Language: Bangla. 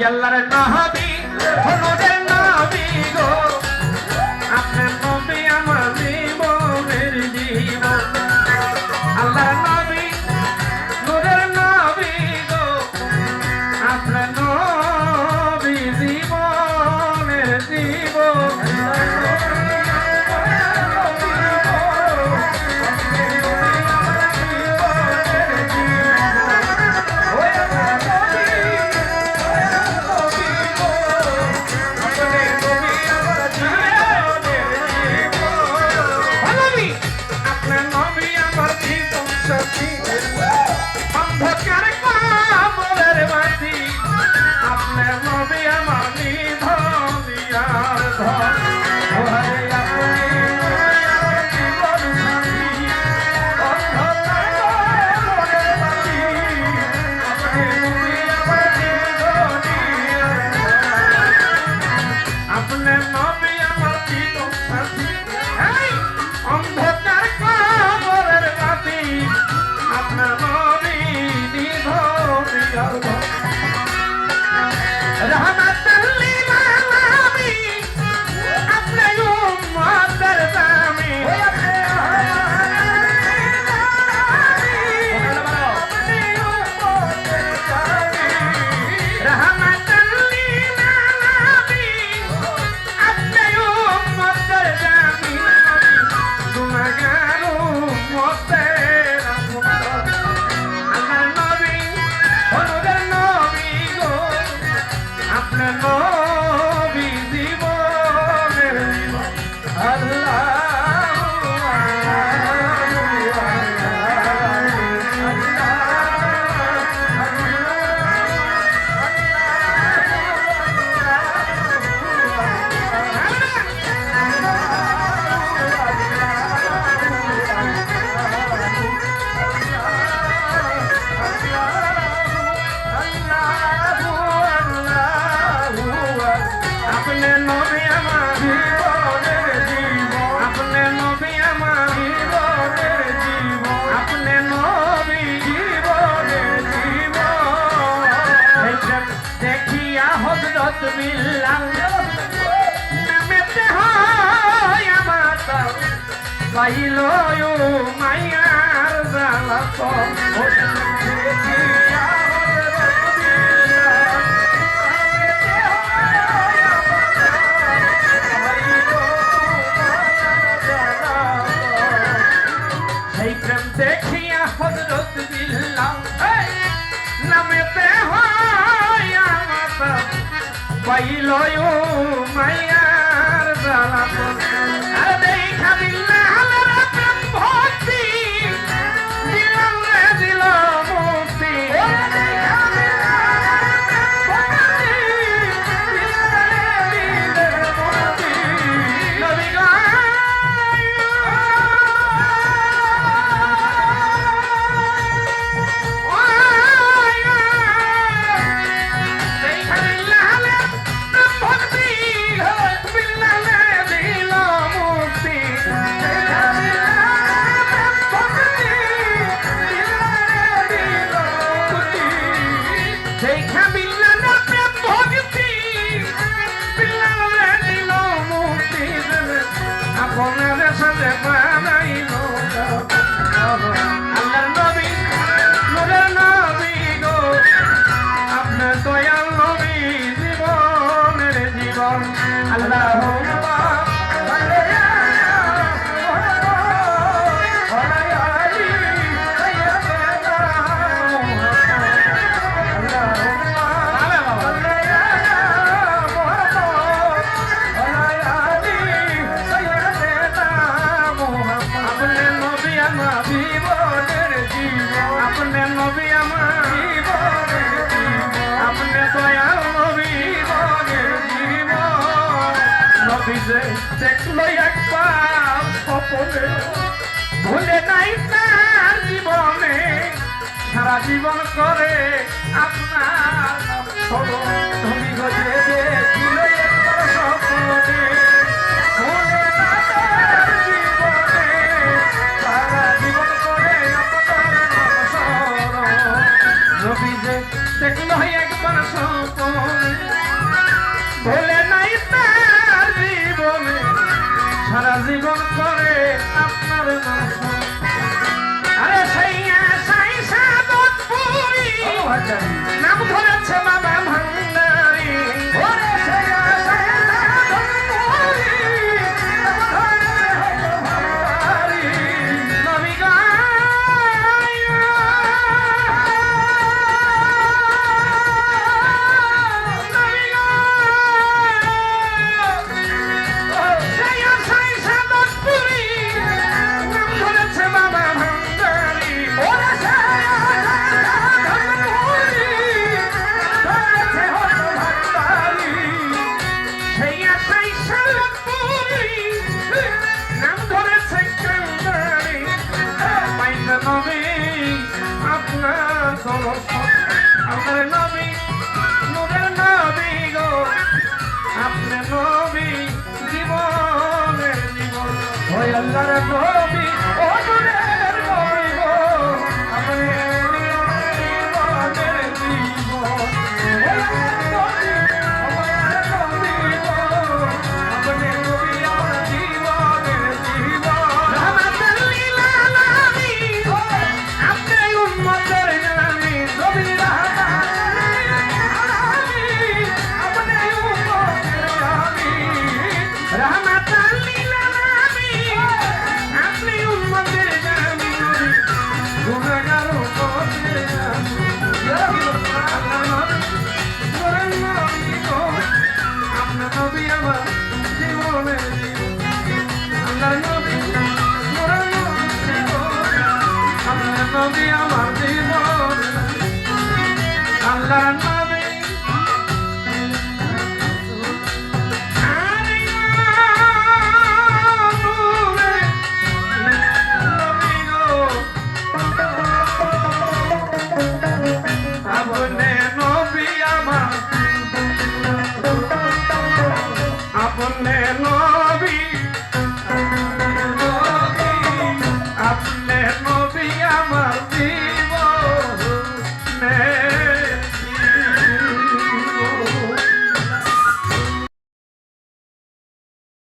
আল্লাহর নবী হনুদের নবী গো আপনার নবী আমার জীবনের জীবন আল্লাহর নবী নূরের নবী গো আপনার নবী জীবনের জীবন পাইলো মায়ার জালাত সেই প্রেম দেখিয়া হযরত বিল্লাহ নামেতে হয় আমার পাইলো মায়ার জালাত আর দেখা বিল্লাহ আল্লাহর নবী নূরের নবী গো আপনার দয়াল নবী জীবনের জীবন আল্লাহুম্মা নবীজে দেখলো একবার স্বপনে ভুলে নাই তার জীবনে সারা জীবন করে আপনার নবী গজে দেখলো একবার স্বপনে ভুলে না তার জীবনে সারা জীবন করে আপনার নবীজে দেখলো একবার স্বপনে ভুলে নাই তার জীবনে সারা জীবন করে আপনার আরে সাইয়া সাই সাদতপুরি নাম ধরেছে বাবা ভান্ডারি ওরে সাইয়া সাই সাদতপুরি নাম ধরেছে ভান্ডারি নবী আপনার নবী নূরের নবী গো আপনার নবী জীবনের জীবন ওই আল্লাহর নবী ও নূরের নবী গো আপনি জীবনের জীবন ওই আল্লাহর নবী গো আপনি নবী আমার জীবনের জীবন রহমাতুল লিল আলামিন আপনি উম্মতের জানি নবী রহমাতুল লিল আলামিন আপনি উম্মতের জানি গুনাহগার উম্মতের জানি ইয়া আল্লাহ নূরের নবী গো আপনার নবী আমার জীবনের জীবন আল্লাহর নবী নূরের নবী গো আপনার নবী আমার জীবন আল্লাহর নবী আপনে নবী